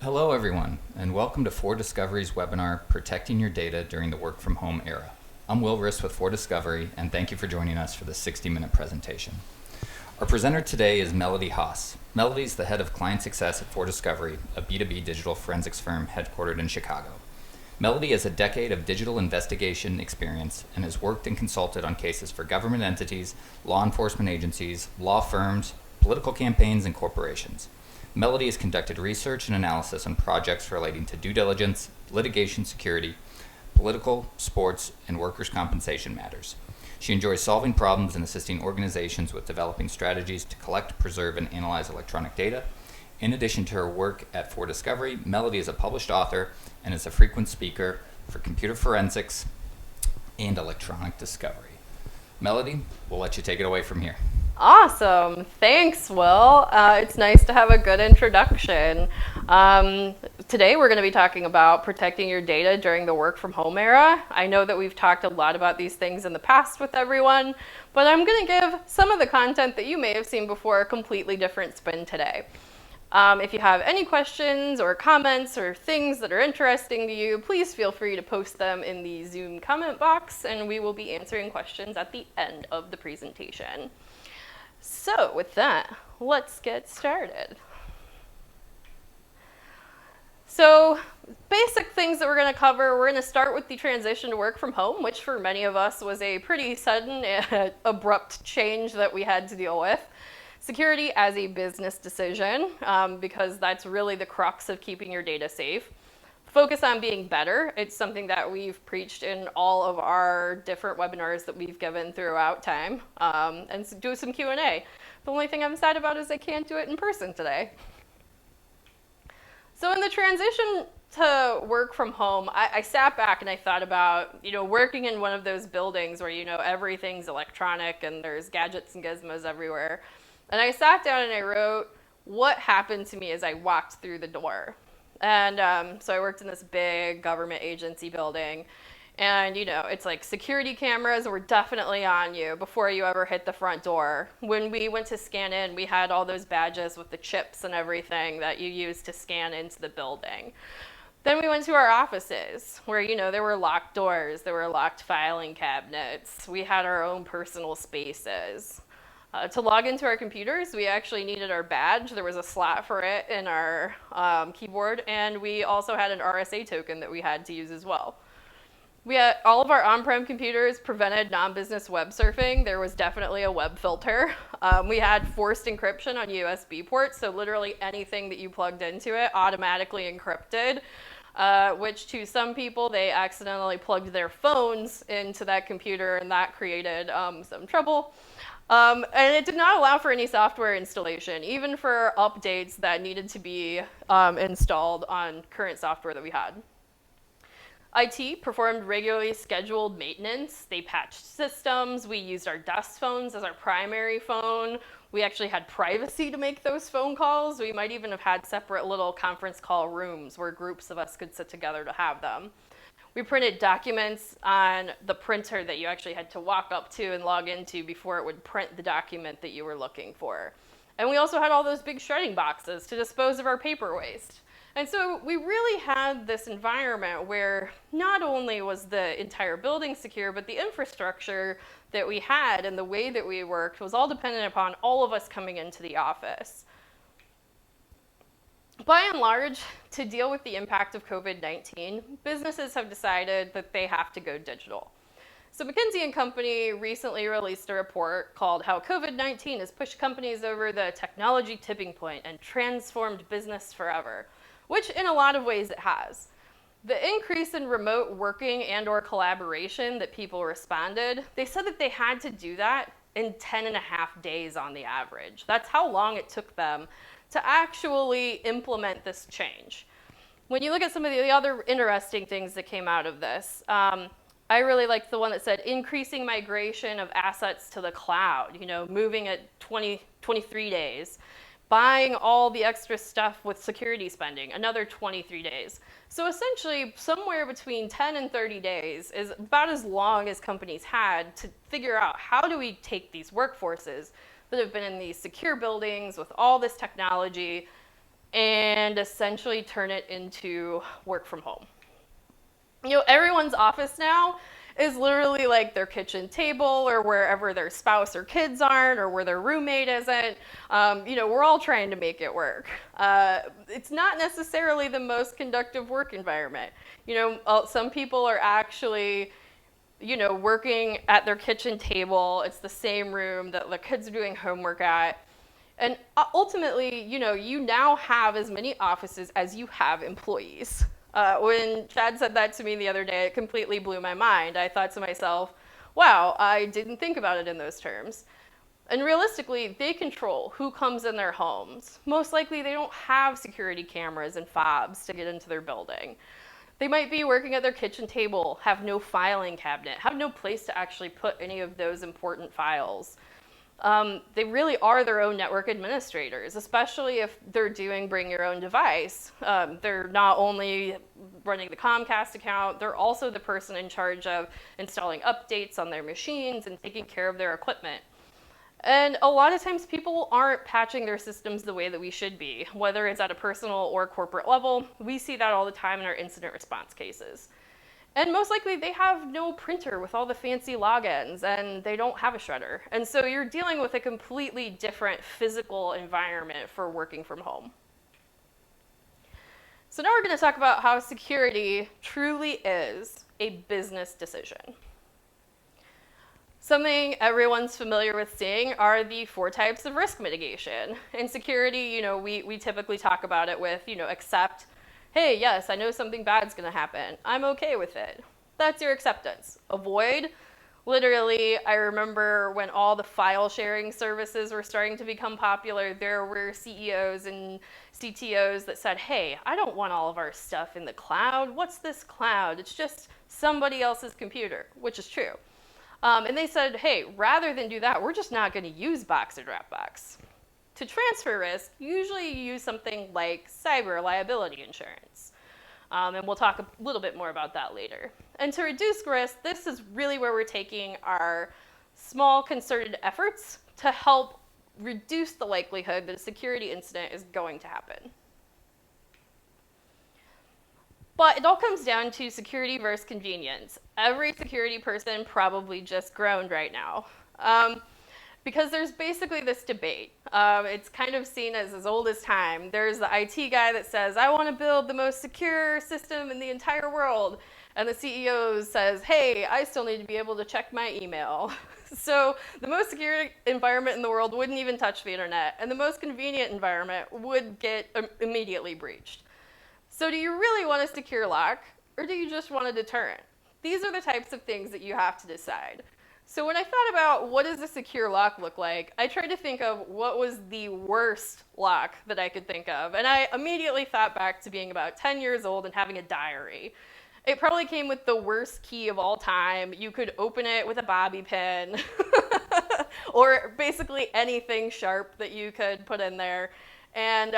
Hello everyone, and welcome to ForDiscovery's webinar, Protecting Your Data During the Work From Home Era. I'm Will Riss with ForDiscovery, and thank you for joining us for this 60-minute presentation. Our presenter today is Melody Haas. Melody is the head of client success at ForDiscovery, a B2B digital forensics firm headquartered in Chicago. Melody has a decade of digital investigation experience and has worked and consulted on cases for government entities, law enforcement agencies, law firms, political campaigns, and corporations. Melody has conducted research and analysis on projects relating to due diligence, litigation security, political, sports, and workers' compensation matters. She enjoys solving problems and assisting organizations with developing strategies to collect, preserve, and analyze electronic data. In addition to her work at ForDiscovery, Melody is a published author and is a frequent speaker for computer forensics and electronic discovery. Melody, we'll let you take it away from here. Awesome. Thanks, Will. It's nice to have a good introduction. Today we're going to be talking about protecting your data during the work from home era. I know that we've talked a lot about these things in the past with everyone, but I'm going to give some of the content that you may have seen before a completely different spin today. If you have any questions or comments or things that are interesting to you, please feel free to post them in the Zoom comment box, and we will be answering questions at the end of the presentation. So with that, let's get started. So basic things that we're going to cover, we're going to start with the transition to work from home, which for many of us was a pretty sudden and abrupt change that we had to deal with. Security as a business decision, because that's really the crux of keeping your data safe. Focus on being better. It's something that we've preached in all of our different webinars that we've given throughout time, and do some Q&A. The only thing I'm sad about is I can't do it in person today. So in the transition to work from home, I sat back and I thought about, working in one of those buildings where, everything's electronic and there's gadgets and gizmos everywhere. And I sat down and I wrote what happened to me as I walked through the door. And so I worked in this big government agency building, and it's like security cameras were definitely on you before you ever hit the front door. When we went to scan in, we had all those badges with the chips and everything that you use to scan into the building. Then we went to our offices where, there were locked doors, there were locked filing cabinets. We had our own personal spaces. To log into our computers, we actually needed our badge. There was a slot for it in our keyboard, and we also had an RSA token that we had to use as well. We had all of our on-prem computers prevented non-business web surfing. There was definitely a web filter. We had forced encryption on USB ports, so literally anything that you plugged into it automatically encrypted, which to some people, they accidentally plugged their phones into that computer, and that created some trouble. And it did not allow for any software installation, even for updates that needed to be installed on current software that we had. IT performed regularly scheduled maintenance. They patched systems. We used our desk phones as our primary phone. We actually had privacy to make those phone calls. We might even have had separate little conference call rooms where groups of us could sit together to have them. We printed documents on the printer that you actually had to walk up to and log into before it would print the document that you were looking for. And we also had all those big shredding boxes to dispose of our paper waste. And so we really had this environment where not only was the entire building secure, but the infrastructure that we had and the way that we worked was all dependent upon all of us coming into the office. By and large, to deal with the impact of COVID-19, businesses have decided that they have to go digital. So McKinsey & Company recently released a report called How COVID-19 has pushed companies over the technology tipping point and transformed business forever, which in a lot of ways it has. The increase in remote working and/or collaboration that people responded, they said that they had to do that in 10.5 days on the average. That's how long it took them to actually implement this change. When you look at some of the other interesting things that came out of this, I really liked the one that said increasing migration of assets to the cloud, moving at 23 days. Buying all the extra stuff with security spending, another 23 days. So essentially, somewhere between 10 and 30 days is about as long as companies had to figure out how do we take these workforces that have been in these secure buildings with all this technology and essentially turn it into work from home. Everyone's office now is literally like their kitchen table or wherever their spouse or kids aren't or where their roommate isn't. We're all trying to make it work. It's not necessarily the most conductive work environment. Some people are actually working at their kitchen table. It's the same room that the kids are doing homework at. And ultimately, you now have as many offices as you have employees. When Chad said that to me the other day, it completely blew my mind. I thought to myself, wow, I didn't think about it in those terms. And realistically, they control who comes in their homes. Most likely, they don't have security cameras and fobs to get into their building. They might be working at their kitchen table, have no filing cabinet, have no place to actually put any of those important files. They really are their own network administrators, especially if they're doing bring your own device. They're not only running the Comcast account, they're also the person in charge of installing updates on their machines and taking care of their equipment. And a lot of times people aren't patching their systems the way that we should be, whether it's at a personal or corporate level. We see that all the time in our incident response cases. And most likely they have no printer with all the fancy logins and they don't have a shredder. And so you're dealing with a completely different physical environment for working from home. So now we're going to talk about how security truly is a business decision. Something everyone's familiar with seeing are the 4 types of risk mitigation. In security, we typically talk about it with, accept, hey, yes, I know something bad's going to happen. I'm okay with it. That's your acceptance. Avoid. Literally, I remember when all the file sharing services were starting to become popular, there were CEOs and CTOs that said, hey, I don't want all of our stuff in the cloud. What's this cloud? It's just somebody else's computer, which is true. And they said, hey, rather than do that, we're just not going to use Box or Dropbox. To transfer risk, usually you use something like cyber liability insurance. And we'll talk a little bit more about that later. And to reduce risk, this is really where we're taking our small concerted efforts to help reduce the likelihood that a security incident is going to happen. But it all comes down to security versus convenience. Every security person probably just groaned right now. Because there's basically this debate. It's kind of seen as old as time. There's the IT guy that says, I want to build the most secure system in the entire world. And the CEO says, hey, I still need to be able to check my email. So the most secure environment in the world wouldn't even touch the internet. And the most convenient environment would get immediately breached. So do you really want a secure lock, or do you just want a deterrent? These are the types of things that you have to decide. So when I thought about what does a secure lock look like, I tried to think of what was the worst lock that I could think of. And I immediately thought back to being about 10 years old and having a diary. It probably came with the worst key of all time. You could open it with a bobby pin or basically anything sharp that you could put in there. And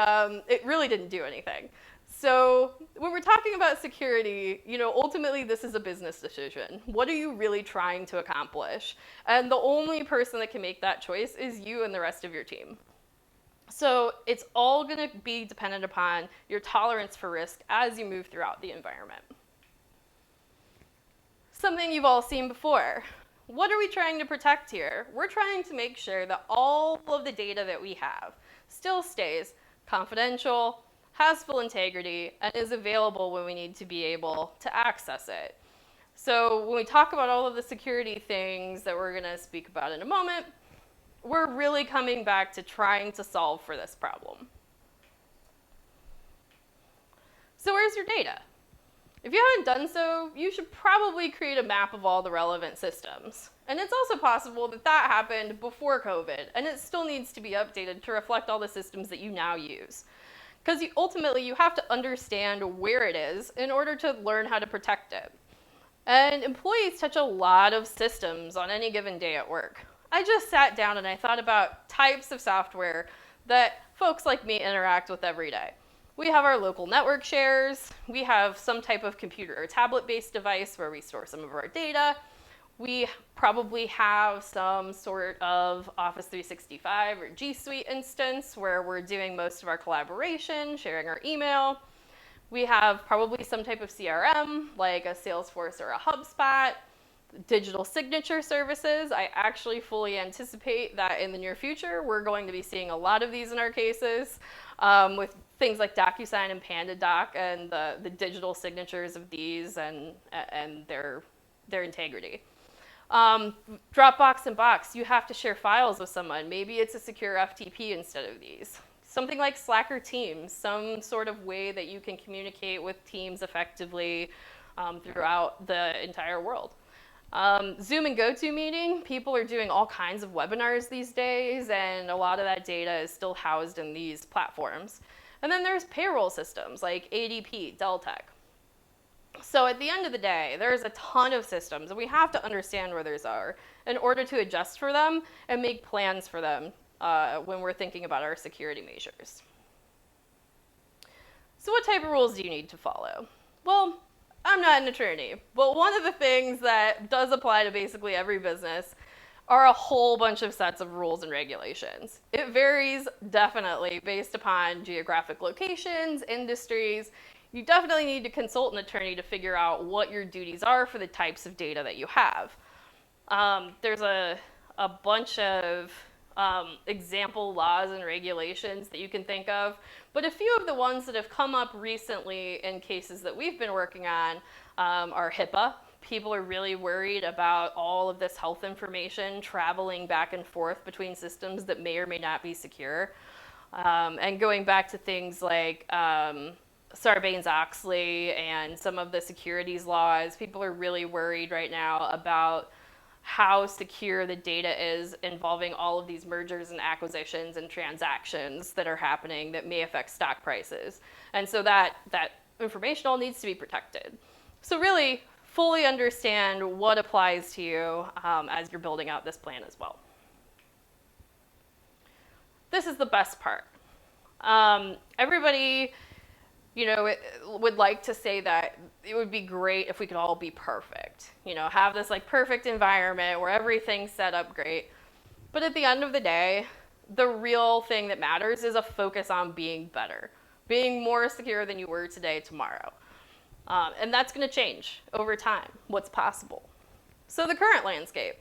it really didn't do anything. So when we're talking about security, ultimately this is a business decision. What are you really trying to accomplish? And the only person that can make that choice is you and the rest of your team. So it's all going to be dependent upon your tolerance for risk as you move throughout the environment. Something you've all seen before. What are we trying to protect here? We're trying to make sure that all of the data that we have still stays confidential, has full integrity, and is available when we need to be able to access it. So when we talk about all of the security things that we're going to speak about in a moment, we're really coming back to trying to solve for this problem. So where's your data? If you haven't done so, you should probably create a map of all the relevant systems. And it's also possible that that happened before COVID, and it still needs to be updated to reflect all the systems that you now use. Because ultimately, you have to understand where it is in order to learn how to protect it. And employees touch a lot of systems on any given day at work. I just sat down and I thought about types of software that folks like me interact with every day. We have our local network shares. We have some type of computer or tablet-based device where we store some of our data. We probably have some sort of Office 365 or G Suite instance where we're doing most of our collaboration, sharing our email. We have probably some type of CRM, like a Salesforce or a HubSpot. Digital signature services. I actually fully anticipate that in the near future, we're going to be seeing a lot of these in our cases, with things like DocuSign and PandaDoc and the digital signatures of these and their integrity. Dropbox and Box, you have to share files with someone. Maybe it's a secure FTP instead of these. Something like Slack or Teams, some sort of way that you can communicate with teams effectively throughout the entire world. Zoom and GoToMeeting, people are doing all kinds of webinars these days, and a lot of that data is still housed in these platforms. And then there's payroll systems like ADP, Deltek. So at the end of the day, there's a ton of systems, and we have to understand where those are in order to adjust for them and make plans for them when we're thinking about our security measures. So what type of rules do you need to follow? Well, I'm not an attorney, but one of the things that does apply to basically every business are a whole bunch of sets of rules and regulations. It varies definitely based upon geographic locations, industries. You definitely need to consult an attorney to figure out what your duties are for the types of data that you have. There's a bunch of example laws and regulations that you can think of, but a few of the ones that have come up recently in cases that we've been working on are HIPAA. People are really worried about all of this health information traveling back and forth between systems that may or may not be secure. And going back to things like Sarbanes-Oxley and some of the securities laws, people are really worried right now about how secure the data is involving all of these mergers and acquisitions and transactions that are happening that may affect stock prices. And so that information all needs to be protected. So really fully understand what applies to you as you're building out this plan as well. This is the best part. Everybody, would like to say that it would be great if we could all be perfect, have this like perfect environment where everything's set up great. But at the end of the day, the real thing that matters is a focus on being better, being more secure than you were today, tomorrow. And that's going to change over time, what's possible. So the current landscape,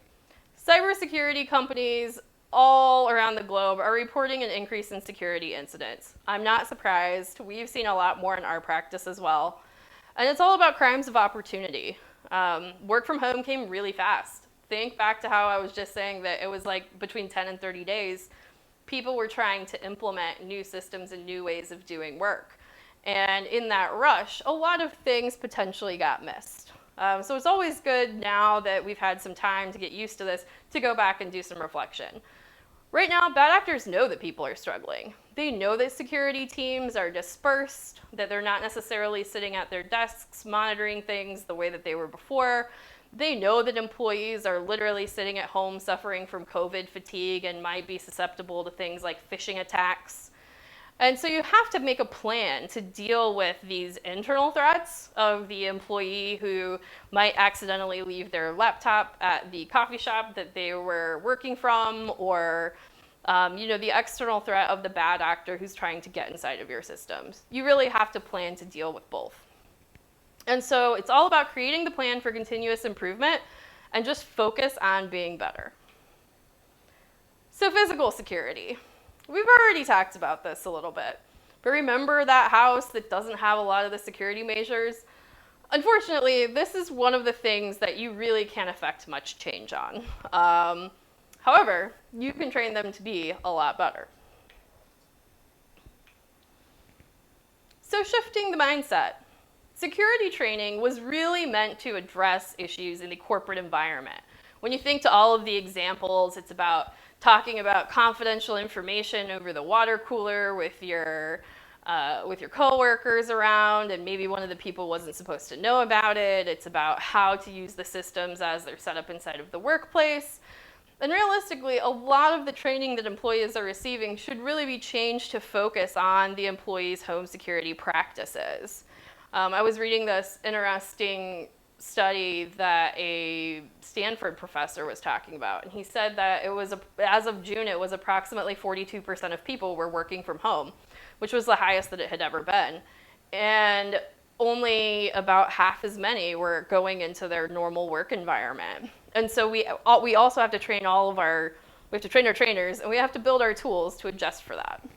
cybersecurity companies all around the globe are reporting an increase in security incidents. I'm not surprised. We've seen a lot more in our practice as well. And it's all about crimes of opportunity. Work from home came really fast. Think back to how I was just saying that it was like between 10 and 30 days, people were trying to implement new systems and new ways of doing work. And in that rush, a lot of things potentially got missed. So it's always good now that we've had some time to get used to this to go back and do some reflection. Right now, bad actors know that people are struggling. They know that security teams are dispersed, that they're not necessarily sitting at their desks monitoring things the way that they were before. They know that employees are literally sitting at home suffering from COVID fatigue and might be susceptible to things like phishing attacks. And so you have to make a plan to deal with these internal threats of the employee who might accidentally leave their laptop at the coffee shop that they were working from, or the external threat of the bad actor who's trying to get inside of your systems. You really have to plan to deal with both. And so it's all about creating the plan for continuous improvement and just focus on being better. So physical security. We've already talked about this a little bit, but remember that house that doesn't have a lot of the security measures? Unfortunately, this is one of the things that you really can't affect much change on. However, you can train them to be a lot better. So shifting the mindset. Security training was really meant to address issues in the corporate environment. When you think to all of the examples, it's about talking about confidential information over the water cooler with your coworkers around, and maybe one of the people wasn't supposed to know about it. It's about how to use the systems as they're set up inside of the workplace. And realistically, a lot of the training that employees are receiving should really be changed to focus on the employees' home security practices. I was reading this interesting study that a Stanford professor was talking about, and he said that it was, as of June, it was approximately 42% of people were working from home, which was the highest that it had ever been. And only about half as many were going into their normal work environment. And so we also have to train our trainers, and we have to build our tools to adjust for that.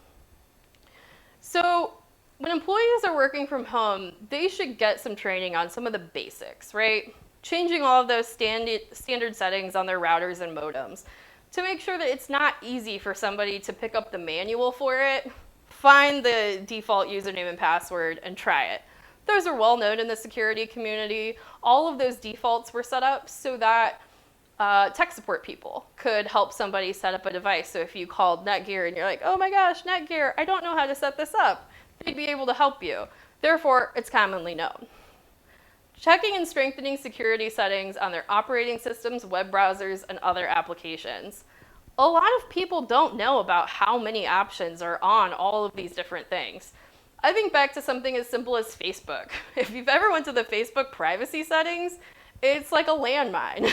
So when employees are working from home, they should get some training on some of the basics, right? Changing all of those standard settings on their routers and modems to make sure that it's not easy for somebody to pick up the manual for it, find the default username and password, and try it. Those are well known in the security community. All of those defaults were set up so that tech support people could help somebody set up a device. So if you called Netgear and you're like, oh my gosh, Netgear, I don't know how to set this up, they'd be able to help you. Therefore, it's commonly known. Checking and strengthening security settings on their operating systems, web browsers, and other applications. A lot of people don't know about how many options are on all of these different things. I think back to something as simple as Facebook. If you've ever went to the Facebook privacy settings, it's like a landmine.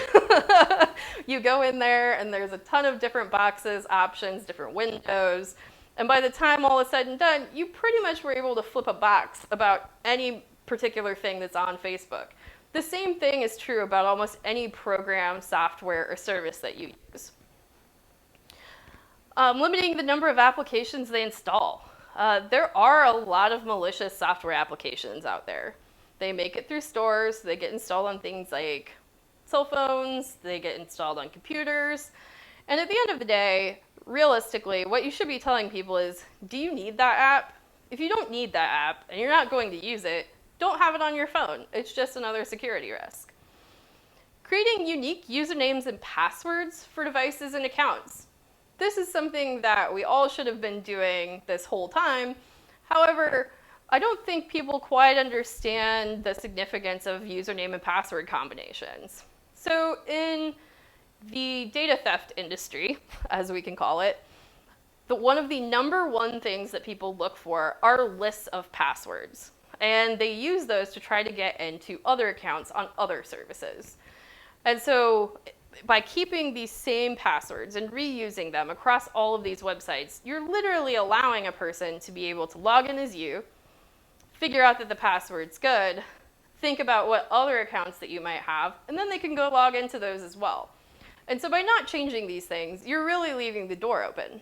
You go in there and there's a ton of different boxes, options, different windows. And by the time all is said and done, you pretty much were able to flip a box about any particular thing that's on Facebook. The same thing is true about almost any program, software, or service that you use. Limiting the number of applications they install. There are a lot of malicious software applications out there. They make it through stores, they get installed on things like cell phones, they get installed on computers, and at the end of the day, realistically, what you should be telling people is, do you need that app? If you don't need that app and you're not going to use it, don't have it on your phone. It's just another security risk. Creating unique usernames and passwords for devices and accounts. This is something that we all should have been doing this whole time. However, I don't think people quite understand the significance of username and password combinations. So in the data theft industry, as we can call it, one of the number one things that people look for are lists of passwords. And they use those to try to get into other accounts on other services. And so by keeping these same passwords and reusing them across all of these websites, you're literally allowing a person to be able to log in as you, figure out that the password's good, think about what other accounts that you might have, and then they can go log into those as well. And so by not changing these things, you're really leaving the door open.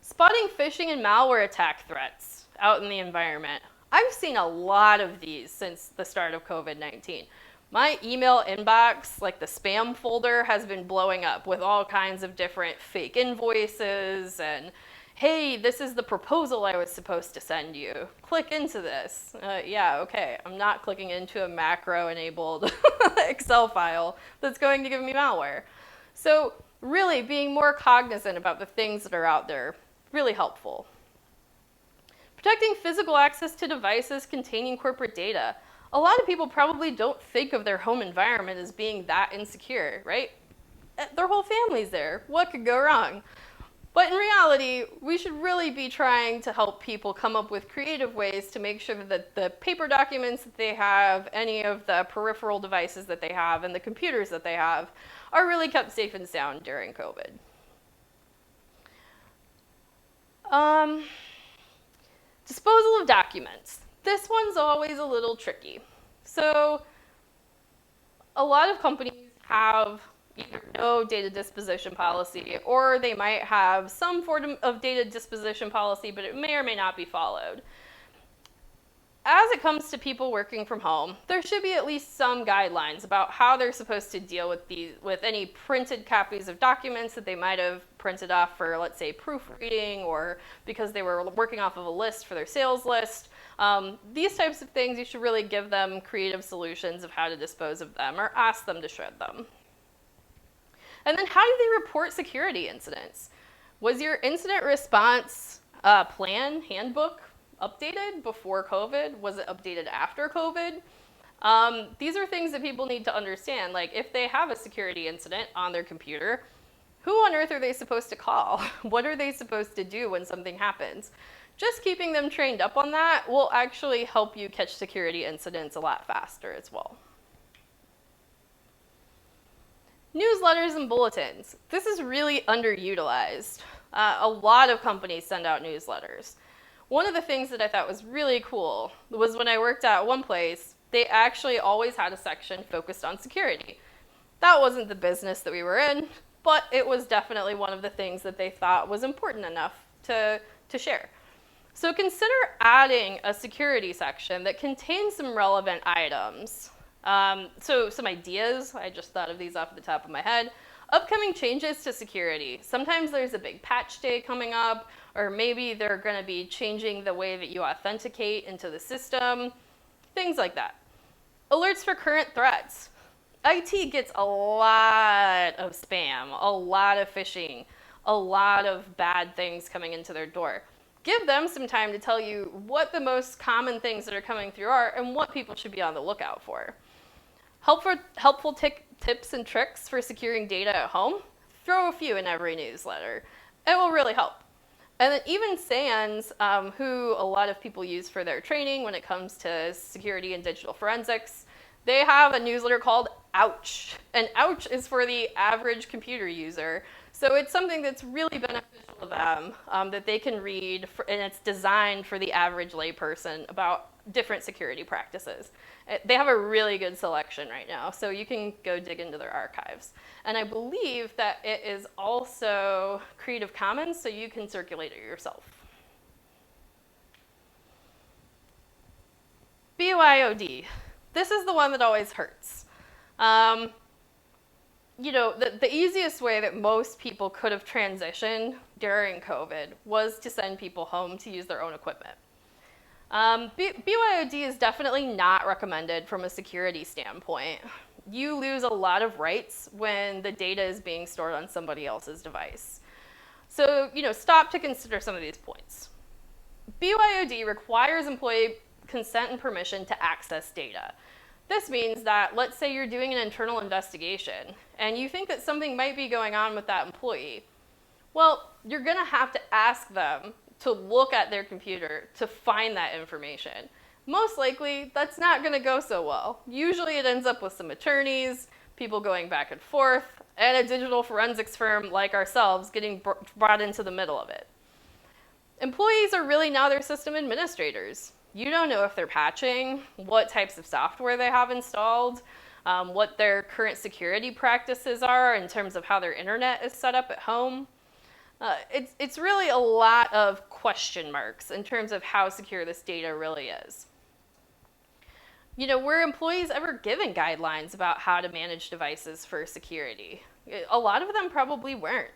Spotting phishing and malware attack threats out in the environment. I've seen a lot of these since the start of COVID-19. My email inbox, like the spam folder, has been blowing up with all kinds of different fake invoices and, hey, this is the proposal I was supposed to send you. Click into this. Yeah, okay, I'm not clicking into a macro-enabled Excel file that's going to give me malware. So really being more cognizant about the things that are out there, really helpful. Protecting physical access to devices containing corporate data. A lot of people probably don't think of their home environment as being that insecure, right? Their whole family's there. What could go wrong? But in reality, we should really be trying to help people come up with creative ways to make sure that the paper documents that they have, any of the peripheral devices that they have, and the computers that they have are really kept safe and sound during COVID. Disposal of documents. This one's always a little tricky. So a lot of companies have either no data disposition policy, or they might have some form of data disposition policy, but it may or may not be followed. As it comes to people working from home, there should be at least some guidelines about how they're supposed to deal with any printed copies of documents that they might have printed off for, let's say, proofreading, or because they were working off of a list for their sales list. These types of things, you should really give them creative solutions of how to dispose of them, or ask them to shred them. And then how do they report security incidents? Was your incident response plan, handbook, updated before COVID? Was it updated after COVID? These are things that people need to understand. Like, if they have a security incident on their computer, who on earth are they supposed to call? What are they supposed to do when something happens? Just keeping them trained up on that will actually help you catch security incidents a lot faster as well. Newsletters and bulletins. This is really underutilized. A lot of companies send out newsletters. One of the things that I thought was really cool was when I worked at one place, they actually always had a section focused on security. That wasn't the business that we were in, but it was definitely one of the things that they thought was important enough to share. So consider adding a security section that contains some relevant items. So some ideas, I just thought of these off the top of my head. Upcoming changes to security. Sometimes there's a big patch day coming up, or maybe they're going to be changing the way that you authenticate into the system, things like that. Alerts for current threats. IT gets a lot of spam, a lot of phishing, a lot of bad things coming into their door. Give them some time to tell you what the most common things that are coming through are and what people should be on the lookout for. Helpful tips and tricks for securing data at home. Throw a few in every newsletter. It will really help. And then even SANS, who a lot of people use for their training when it comes to security and digital forensics, they have a newsletter called Ouch. And Ouch is for the average computer user. So it's something that's really beneficial to them that they can read, and it's designed for the average layperson about different security practices. They have a really good selection right now, so you can go dig into their archives. And I believe that it is also Creative Commons, so you can circulate it yourself. BYOD. This is the one that always hurts. You know, the easiest way that most people could have transitioned during COVID was to send people home to use their own equipment. BYOD is definitely not recommended from a security standpoint. You lose a lot of rights when the data is being stored on somebody else's device. So, you know, stop to consider some of these points. BYOD requires employee consent and permission to access data. This means that, let's say you're doing an internal investigation and you think that something might be going on with that employee. Well, you're going to have to ask them to look at their computer to find that information. Most likely, that's not going to go so well. Usually it ends up with some attorneys, people going back and forth, and a digital forensics firm like ourselves getting brought into the middle of it. Employees are really now their system administrators. You don't know if they're patching, what types of software they have installed, what their current security practices are in terms of how their internet is set up at home. It's really a lot of question marks in terms of how secure this data really is. You know, were employees ever given guidelines about how to manage devices for security? A lot of them probably weren't.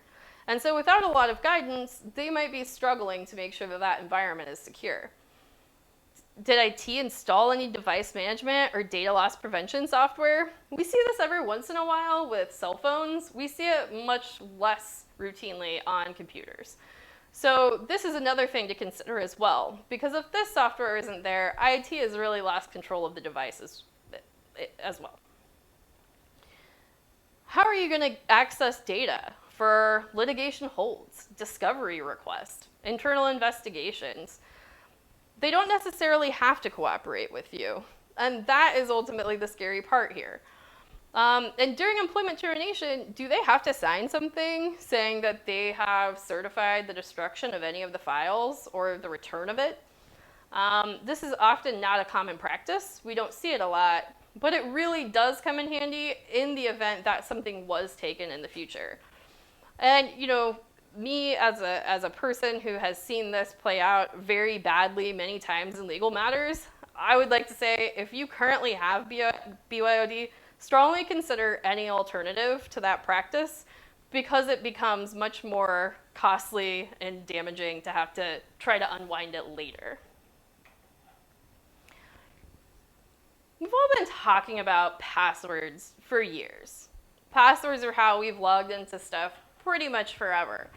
And so without a lot of guidance, they might be struggling to make sure that that environment is secure. Did IT install any device management or data loss prevention software? We see this every once in a while with cell phones. We see it much less routinely on computers. So this is another thing to consider as well, because if this software isn't there, IT has really lost control of the devices as well. How are you going to access data for litigation holds, discovery requests, internal investigations? They don't necessarily have to cooperate with you, and that is ultimately the scary part here. And during employment termination, do they have to sign something saying that they have certified the destruction of any of the files or the return of it? This is often not a common practice. We don't see it a lot, but it really does come in handy in the event that something was taken in the future. And, you know, me as a person who has seen this play out very badly many times in legal matters, I would like to say if you currently have BYOD, strongly consider any alternative to that practice, because it becomes much more costly and damaging to have to try to unwind it later. We've all been talking about passwords for years. Passwords are how we've logged into stuff pretty much forever.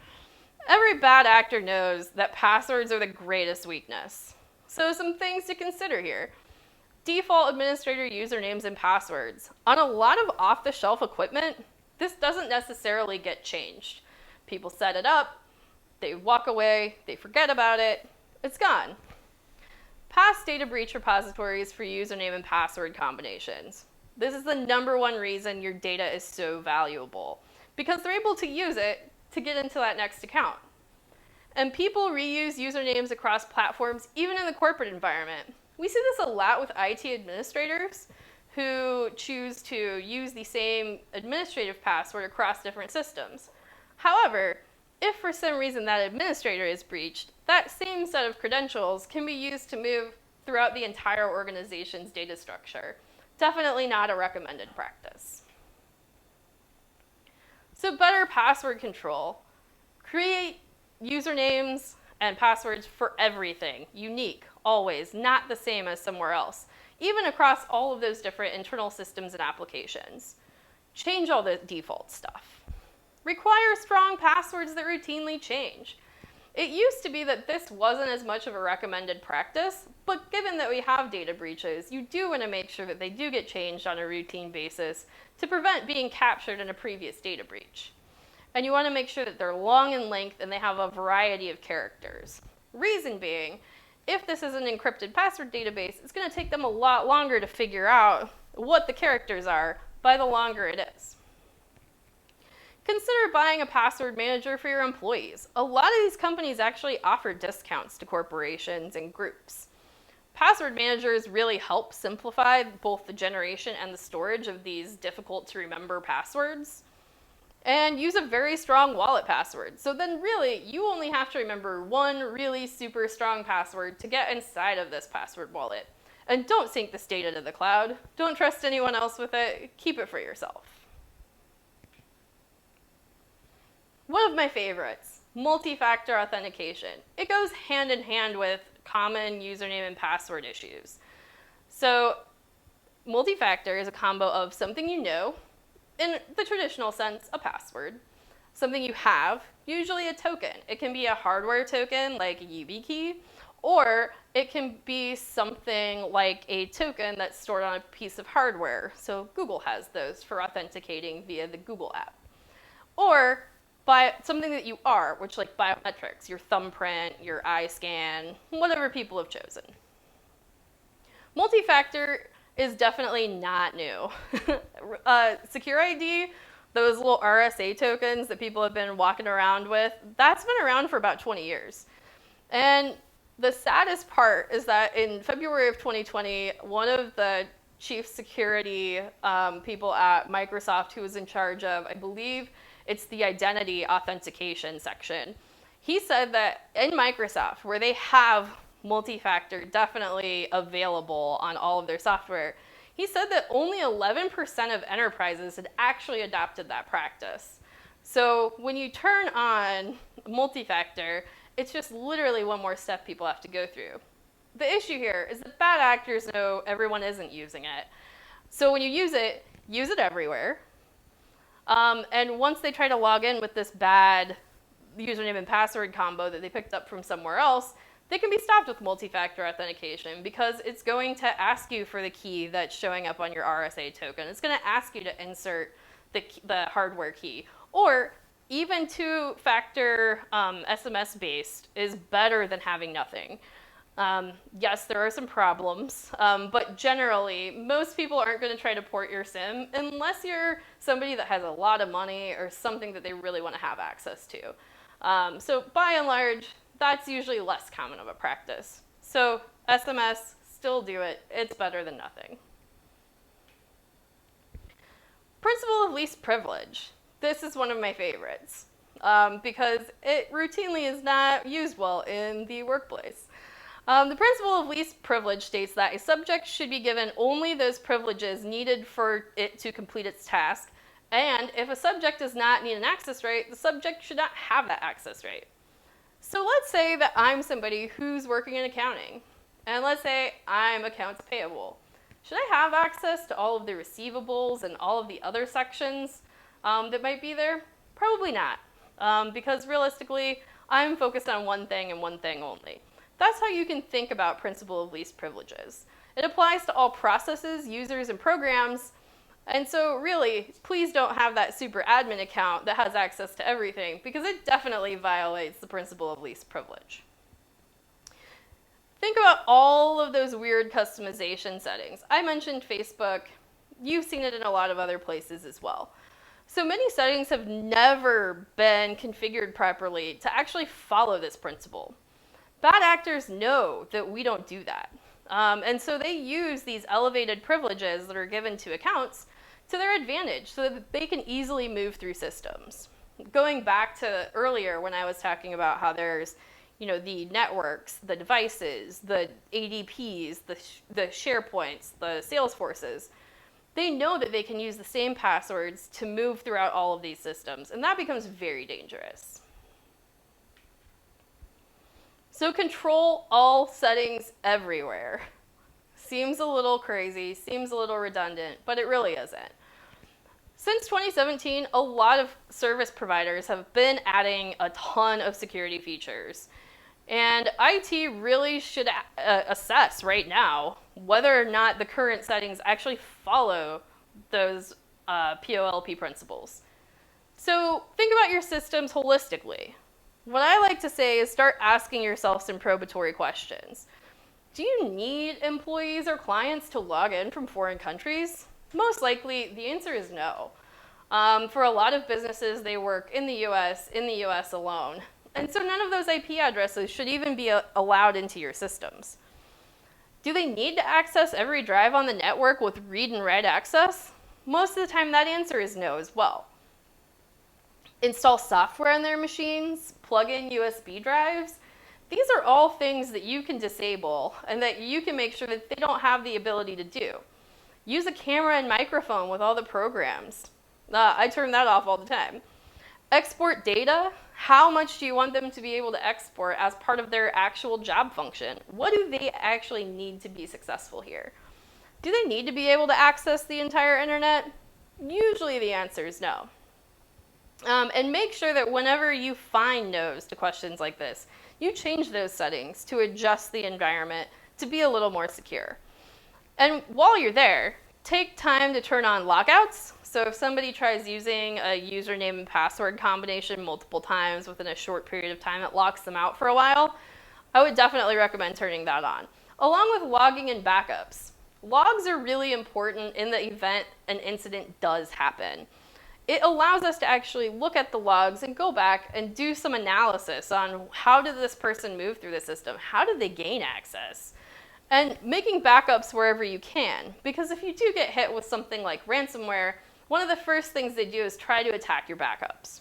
Every bad actor knows that passwords are the greatest weakness. So some things to consider here. Default administrator usernames and passwords. On a lot of off-the-shelf equipment, this doesn't necessarily get changed. People set it up, they walk away, they forget about it, it's gone. Past data breach repositories for username and password combinations. This is the #1 reason your data is so valuable, because they're able to use it to get into that next account. And people reuse usernames across platforms, even in the corporate environment. We see this a lot with IT administrators who choose to use the same administrative password across different systems. However, if for some reason that administrator is breached, that same set of credentials can be used to move throughout the entire organization's data structure. Definitely not a recommended practice. So better password control. Create usernames and passwords for everything, unique, always, not the same as somewhere else, even across all of those different internal systems and applications. Change all the default stuff. Require strong passwords that routinely change. It used to be that this wasn't as much of a recommended practice, but given that we have data breaches, you do want to make sure that they do get changed on a routine basis to prevent being captured in a previous data breach. And you want to make sure that they're long in length and they have a variety of characters. Reason being, if this is an encrypted password database, it's going to take them a lot longer to figure out what the characters are by the longer it is. Consider buying a password manager for your employees. A lot of these companies actually offer discounts to corporations and groups. Password managers really help simplify both the generation and the storage of these difficult to remember passwords. And use a very strong wallet password. So then really, you only have to remember one really super strong password to get inside of this password wallet. And don't sync this data to the cloud. Don't trust anyone else with it. Keep it for yourself. One of my favorites, multifactor authentication. It goes hand in hand with common username and password issues. So multifactor is a combo of something you know, in the traditional sense, a password, something you have, usually a token. It can be a hardware token like a YubiKey, or it can be something like a token that's stored on a piece of hardware. So Google has those for authenticating via the Google app. Or by something that you are, which like biometrics, your thumbprint, your eye scan, whatever people have chosen. Multifactor is definitely not new. Secure ID, those little RSA tokens that people have been walking around with, that's been around for about 20 years. And the saddest part is that in February of 2020, one of the chief security people at Microsoft who was in charge of, I believe, it's the identity authentication section. He said that in Microsoft, where they have multi-factor definitely available on all of their software, he said that only 11% of enterprises had actually adopted that practice. So when you turn on multi-factor, it's just literally one more step people have to go through. The issue here is that bad actors know everyone isn't using it. So when you use it everywhere. And once they try to log in with this bad username and password combo that they picked up from somewhere else, they can be stopped with multi-factor authentication because it's going to ask you for the key that's showing up on your RSA token. It's going to ask you to insert the hardware key. Or even two-factor SMS-based is better than having nothing. Yes, there are some problems, but generally, most people aren't going to try to port your SIM unless you're somebody that has a lot of money or something that they really want to have access to. So by and large, that's usually less common of a practice. So SMS, still do it. It's better than nothing. Principle of least privilege. This is one of my favorites because it routinely is not used well in the workplace. The principle of least privilege states that a subject should be given only those privileges needed for it to complete its task, and if a subject does not need an access right, the subject should not have that access right. So let's say that I'm somebody who's working in accounting, and let's say I'm accounts payable. Should I have access to all of the receivables and all of the other sections that might be there? Probably not, because realistically, I'm focused on one thing and one thing only. That's how you can think about principle of least privileges. It applies to all processes, users, and programs. And so really, please don't have that super admin account that has access to everything because it definitely violates the principle of least privilege. Think about all of those weird customization settings. I mentioned Facebook. You've seen it in a lot of other places as well. So many settings have never been configured properly to actually follow this principle. Bad actors know that we don't do that. And so they use these elevated privileges that are given to accounts to their advantage so that they can easily move through systems. Going back to earlier when I was talking about how there's the networks, the devices, the ADPs, the SharePoints, the Salesforces, they know that they can use the same passwords to move throughout all of these systems, and that becomes very dangerous. So control all settings everywhere. Seems a little crazy, seems a little redundant, but it really isn't. Since 2017, a lot of service providers have been adding a ton of security features. And IT really should assess right now whether or not the current settings actually follow those POLP principles. So think about your systems holistically. What I like to say is start asking yourself some probatory questions. Do you need employees or clients to log in from foreign countries? Most likely, the answer is no. For a lot of businesses, they work in the US alone. And so none of those IP addresses should even be allowed into your systems. Do they need to access every drive on the network with read and write access? Most of the time, that answer is no as well. Install software on their machines, plug in USB drives. These are all things that you can disable and that you can make sure that they don't have the ability to do. Use a camera and microphone with all the programs. I turn that off all the time. Export data. How much do you want them to be able to export as part of their actual job function? What do they actually need to be successful here? Do they need to be able to access the entire internet? Usually the answer is no. And make sure that whenever you find no's to questions like this, you change those settings to adjust the environment to be a little more secure. And while you're there, take time to turn on logouts. So if somebody tries using a username and password combination multiple times within a short period of time, it locks them out for a while. I would definitely recommend turning that on. Along with logging and backups. Logs are really important in the event an incident does happen. It allows us to actually look at the logs and go back and do some analysis on how did this person move through the system? How did they gain access? And making backups wherever you can, because if you do get hit with something like ransomware, one of the first things they do is try to attack your backups.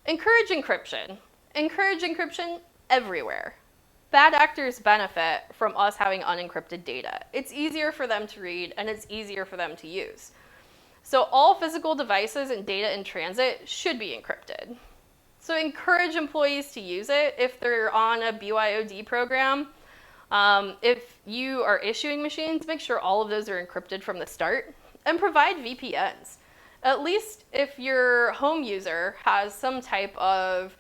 Encourage encryption. Encourage encryption everywhere. Bad actors benefit from us having unencrypted data. It's easier for them to read and it's easier for them to use. So all physical devices and data in transit should be encrypted. So encourage employees to use it if they're on a BYOD program. If you are issuing machines, make sure all of those are encrypted from the start and provide VPNs. At least if your home user has some type of,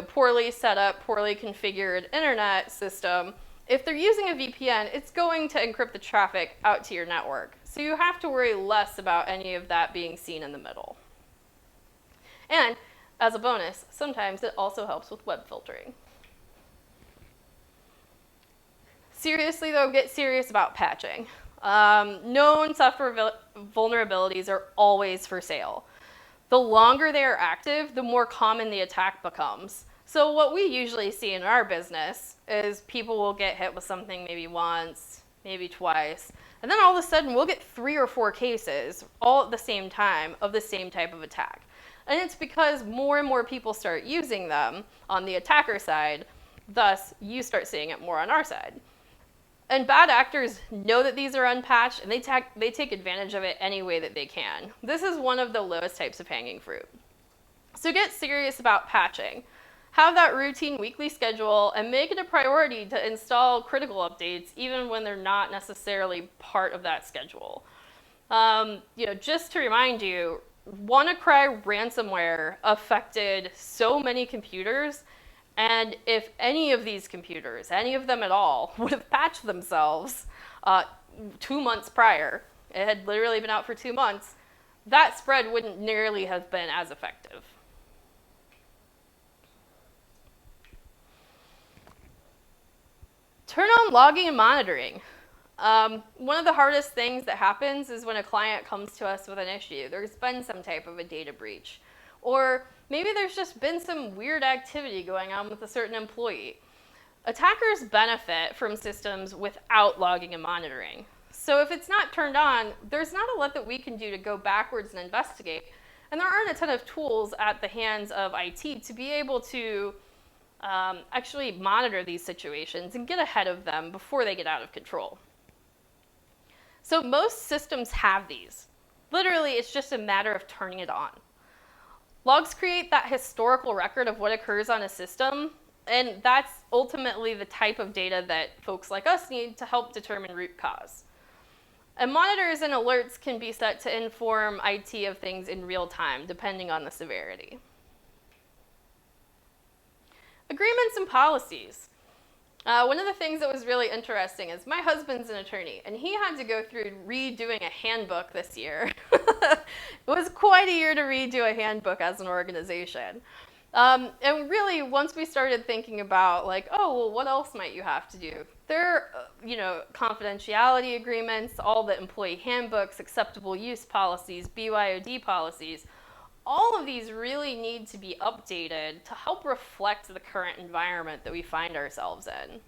poorly set up, poorly configured internet system, if they're using a VPN, it's going to encrypt the traffic out to your network. So you have to worry less about any of that being seen in the middle. And as a bonus, sometimes it also helps with web filtering. Seriously though, get serious about patching. Known software vulnerabilities are always for sale. The longer they are active, the more common the attack becomes. So what we usually see in our business is people will get hit with something maybe once, maybe twice, and then all of a sudden we'll get 3 or 4 cases all at the same time of the same type of attack. And it's because more and more people start using them on the attacker side, thus you start seeing it more on our side. And bad actors know that these are unpatched and they take advantage of it any way that they can. This is one of the lowest types of hanging fruit. So get serious about patching. Have that routine weekly schedule and make it a priority to install critical updates even when they're not necessarily part of that schedule. Just to remind you, WannaCry ransomware affected so many computers, and if any of these computers, any of them at all, would have patched themselves 2 months prior, it had literally been out for 2 months, that spread wouldn't nearly have been as effective. Turn on logging and monitoring. One of the hardest things that happens is when a client comes to us with an issue. There's been some type of a data breach. Or maybe there's just been some weird activity going on with a certain employee. Attackers benefit from systems without logging and monitoring. So if it's not turned on, there's not a lot that we can do to go backwards and investigate. And there aren't a ton of tools at the hands of IT to be able to actually monitor these situations and get ahead of them before they get out of control. So most systems have these. Literally, it's just a matter of turning it on. Logs create that historical record of what occurs on a system, and that's ultimately the type of data that folks like us need to help determine root cause. And monitors and alerts can be set to inform IT of things in real time, depending on the severity. Agreements and policies. One of the things that was really interesting is my husband's an attorney, and he had to go through redoing a handbook this year. It was quite a year to redo a handbook as an organization. And really, once we started thinking about, like, oh, well, what else might you have to do? There are, confidentiality agreements, all the employee handbooks, acceptable use policies, BYOD policies. All of these really need to be updated to help reflect the current environment that we find ourselves in.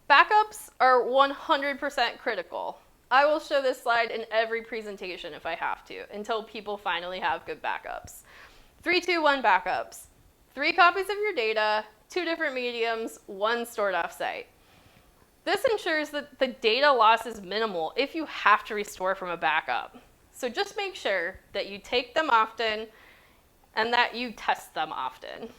Backups are 100% critical. I will show this slide in every presentation if I have to, until people finally have good backups. 3, 2, 1 backups. 3 copies of your data, 2 different mediums, 1 stored off-site. This ensures that the data loss is minimal if you have to restore from a backup. So just make sure that you take them often and that you test them often.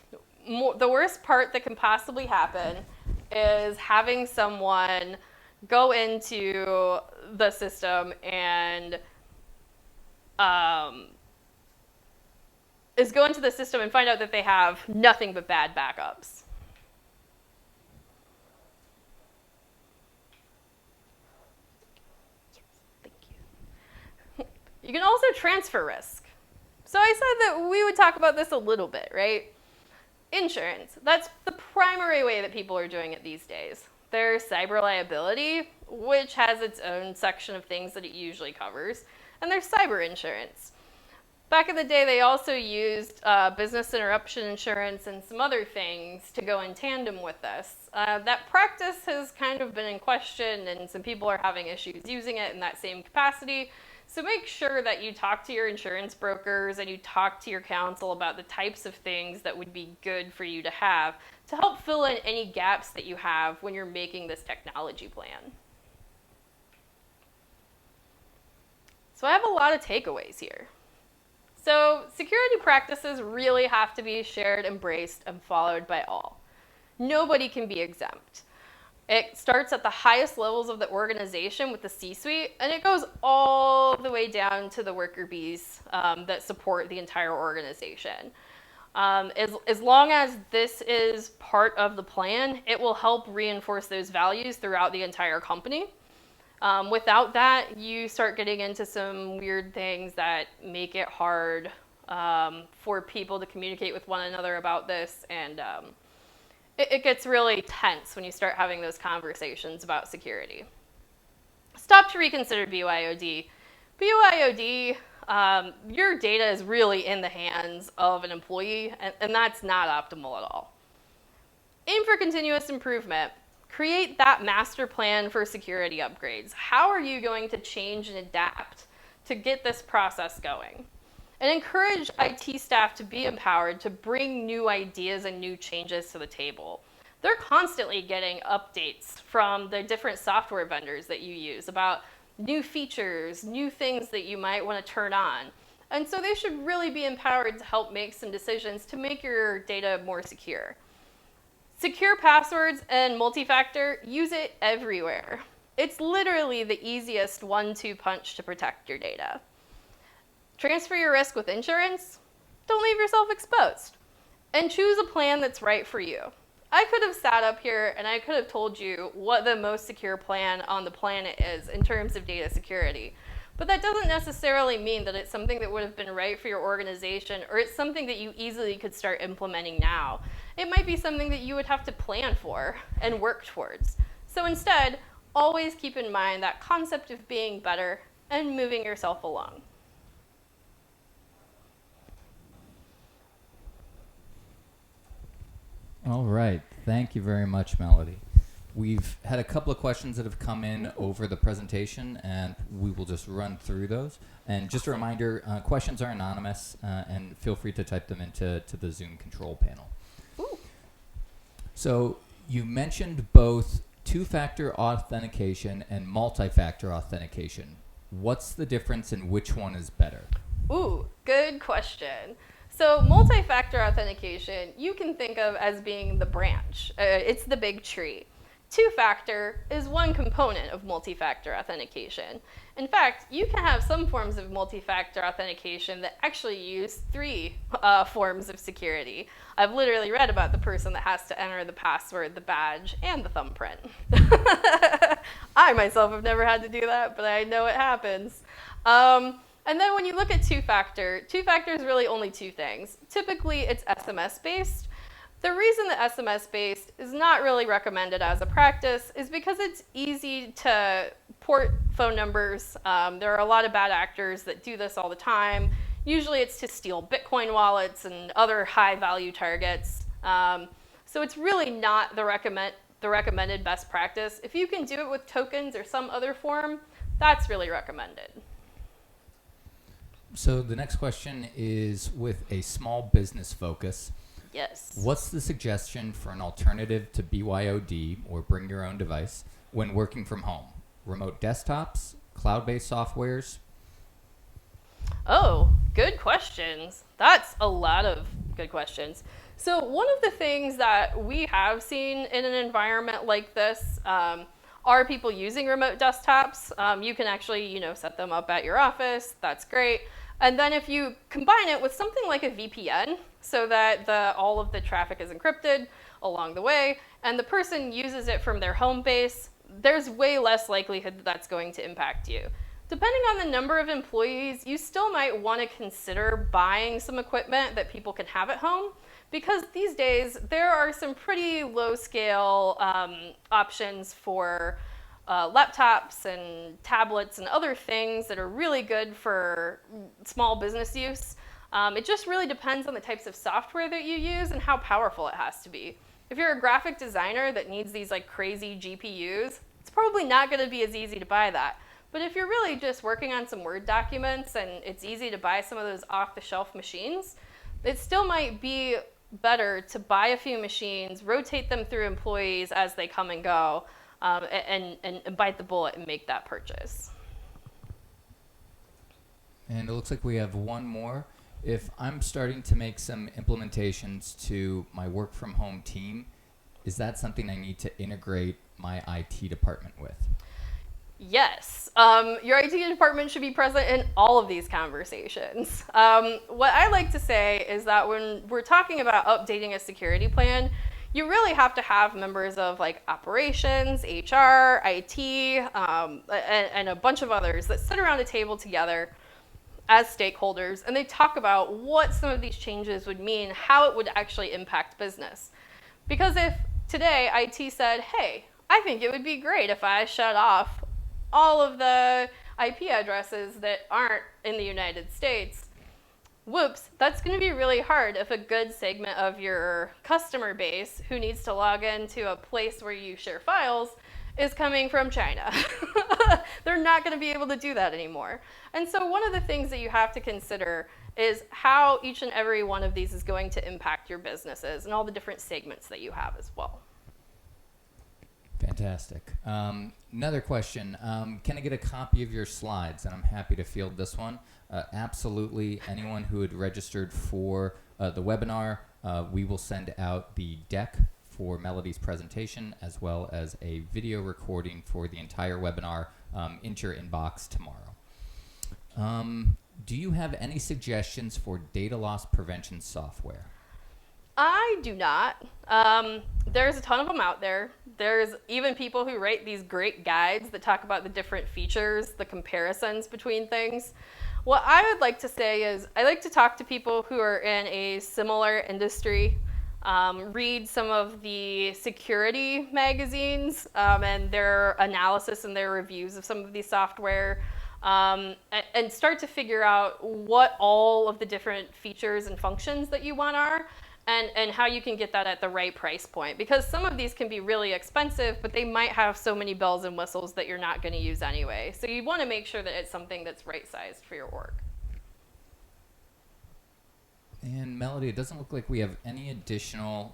The worst part that can possibly happen is having someone go into the system and find out that they have nothing but bad backups. You can also transfer risk. So I said that we would talk about this a little bit, right? Insurance. That's the primary way that people are doing it these days. There's cyber liability, which has its own section of things that it usually covers. And there's cyber insurance. Back in the day, they also used business interruption insurance and some other things to go in tandem with this. That practice has kind of been in question, and some people are having issues using it in that same capacity. So make sure that you talk to your insurance brokers and you talk to your counsel about the types of things that would be good for you to have to help fill in any gaps that you have when you're making this technology plan. So I have a lot of takeaways here. So security practices really have to be shared, embraced, and followed by all. Nobody can be exempt. It starts at the highest levels of the organization with the C-suite, and it goes all the way down to the worker bees that support the entire organization. As long as this is part of the plan, it will help reinforce those values throughout the entire company. Without that, you start getting into some weird things that make it hard for people to communicate with one another about this, and it gets really tense when you start having those conversations about security. Stop to reconsider BYOD. BYOD, your data is really in the hands of an employee, and that's not optimal at all. Aim for continuous improvement. Create that master plan for security upgrades. How are you going to change and adapt to get this process going? And encourage IT staff to be empowered to bring new ideas and new changes to the table. They're constantly getting updates from the different software vendors that you use about new features, new things that you might want to turn on. And so they should really be empowered to help make some decisions to make your data more secure. Secure passwords and multifactor, use it everywhere. It's literally the easiest 1-2 punch to protect your data. Transfer your risk with insurance. Don't leave yourself exposed. And choose a plan that's right for you. I could have sat up here and I could have told you what the most secure plan on the planet is in terms of data security. But that doesn't necessarily mean that it's something that would have been right for your organization, or it's something that you easily could start implementing now. It might be something that you would have to plan for and work towards. So instead, always keep in mind that concept of being better and moving yourself along. All right. Thank you very much, Melody. We've had a couple of questions that have come in over the presentation, and we will just run through those. And just a reminder, questions are anonymous, and feel free to type them into the Zoom control panel. Ooh. So you mentioned both two-factor authentication and multi-factor authentication. What's the difference and which one is better? Ooh, good question. So multi-factor authentication, you can think of as being the branch. It's the big tree. Two-factor is one component of multi-factor authentication. In fact, you can have some forms of multi-factor authentication that actually use 3 forms of security. I've literally read about the person that has to enter the password, the badge, and the thumbprint. I myself have never had to do that, but I know it happens. And then when you look at two-factor is really only 2 things. Typically, it's SMS-based. The reason that SMS-based is not really recommended as a practice is because it's easy to port phone numbers. There are a lot of bad actors that do this all the time. Usually it's to steal Bitcoin wallets and other high-value targets. So it's really not the recommended best practice. If you can do it with tokens or some other form, that's really recommended. So the next question is with a small business focus. Yes. What's the suggestion for an alternative to BYOD, or bring your own device, when working from home? Remote desktops, cloud-based softwares? Oh, good questions. That's a lot of good questions. So one of the things that we have seen in an environment like this are people using remote desktops. You can actually, set them up at your office. That's great. And then if you combine it with something like a VPN, so that all of the traffic is encrypted along the way, and the person uses it from their home base, there's way less likelihood that that's going to impact you. Depending on the number of employees, you still might want to consider buying some equipment that people can have at home, because these days there are some pretty low-scale options for laptops and tablets and other things that are really good for small business use. It just really depends on the types of software that you use and how powerful it has to be. If you're a graphic designer that needs these crazy GPUs, it's probably not going to be as easy to buy that. But if you're really just working on some Word documents and it's easy to buy some of those off-the-shelf machines, it still might be better to buy a few machines, rotate them through employees as they come and go, and bite the bullet and make that purchase. And it looks like we have one more. If I'm starting to make some implementations to my work from home team, is that something I need to integrate my IT department with? Yes. Your IT department should be present in all of these conversations. What I like to say is that when we're talking about updating a security plan, you really have to have members of operations, HR, IT, and a bunch of others that sit around a table together as stakeholders, and they talk about what some of these changes would mean, how it would actually impact business. Because if today IT said, hey, I think it would be great if I shut off all of the IP addresses that aren't in the United States, whoops, that's going to be really hard if a good segment of your customer base who needs to log into a place where you share files is coming from China. They're not going to be able to do that anymore. And so one of the things that you have to consider is how each and every one of these is going to impact your businesses and all the different segments that you have as well. Fantastic. Another question. Can I get a copy of your slides? And I'm happy to field this one. Absolutely. Anyone who had registered for the webinar, we will send out the deck for Melody's presentation, as well as a video recording for the entire webinar into your inbox tomorrow. Do you have any suggestions for data loss prevention software? I do not. There's a ton of them out there. There's even people who write these great guides that talk about the different features, the comparisons between things. What I would like to say is I like to talk to people who are in a similar industry, read some of the security magazines and their analysis and their reviews of some of these software, and start to figure out what all of the different features and functions that you want are, and how you can get that at the right price point. Because some of these can be really expensive, but they might have so many bells and whistles that you're not going to use anyway. So you want to make sure that it's something that's right-sized for your work. And Melody, it doesn't look like we have any additional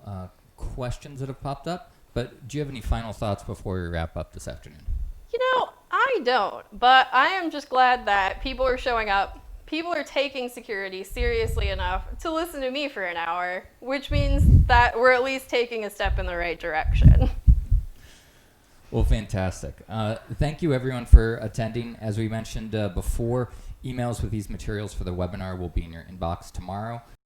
questions that have popped up, but do you have any final thoughts before we wrap up this afternoon? You know, I don't, but I am just glad that people are showing up. People are taking security seriously enough to listen to me for an hour, which means that we're at least taking a step in the right direction. Well, fantastic. Thank you, everyone, for attending. As we mentioned before, emails with these materials for the webinar will be in your inbox tomorrow.